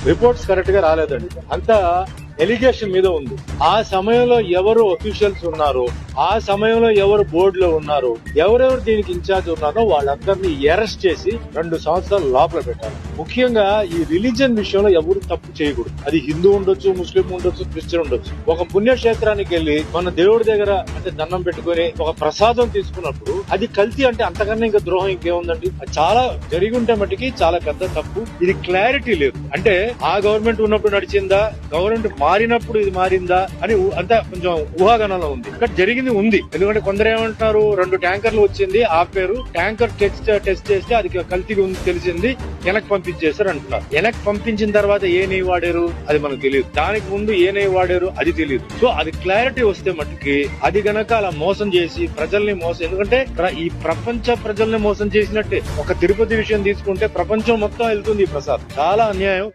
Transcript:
Reports correct గా రాలేదండి. అంతా ఎలిగేషన్ మీద ఉంది. ఆ సమయంలో ఎవరు అఫీషియల్స్ ఉన్నారో, ఆ సమయంలో ఎవరు బోర్డులో ఉన్నారో, ఎవరెవరు దీనికి ఇన్ఛార్జ్ ఉన్నారో వాళ్ళందరినీ అరెస్ట్ చేసి 2 సంవత్సరాలు లోపల పెట్టాలి. ముఖ్యంగా ఈ రిలీజియన్ విషయంలో ఎవరు తప్పు చేయకూడదు. అది హిందూ ఉండొచ్చు, ముస్లిం ఉండొచ్చు, క్రిస్టియన్ ఉండొచ్చు. ఒక పుణ్యక్షేత్రానికి వెళ్లి మన దేవుడి దగ్గర అంటే దండం పెట్టుకుని ఒక ప్రసాదం తీసుకున్నప్పుడు అది కల్తీ అంటే అంతకన్నా ఇంకా ద్రోహం ఇంకేముందండి. అది చాలా జరిగి ఉంటే మటుకి చాలా పెద్ద తప్పు. ఇది క్లారిటీ లేదు. అంటే ఆ గవర్నమెంట్ ఉన్నప్పుడు నడిచిందా, గవర్నమెంట్ మారినప్పుడు ఇది మారిందా అని అంతా కొంచెం ఊహాగానంలో ఉంది. ఇక్కడ జరిగింది ఉంది. ఎందుకంటే కొందరు ఏమంటున్నారు, 2 ట్యాంకర్లు వచ్చింది ఆపేరు, ట్యాంకర్ టెస్ట్ చేస్తే అది కల్తీగా ఉంది తెలిసింది, వెనక్కి పంపించేశారు అంటున్నారు. వెనక్కి పంపించిన తర్వాత ఏ నెయ్యి వాడారు అది మనకు తెలియదు. దానికి ముందు ఏ నెయ్యి వాడారు అది తెలియదు. సో అది క్లారిటీ వస్తే మట్టుకి అది గనక అలా మోసం చేసి ప్రజల్ని మోసం, ఎందుకంటే ఈ ప్రపంచ ప్రజల్ని మోసం చేసినట్టే. ఒక తిరుపతి విషయం తీసుకుంటే ప్రపంచం మొత్తం వెళ్తుంది ఈ ప్రసాద్. చాలా అన్యాయం.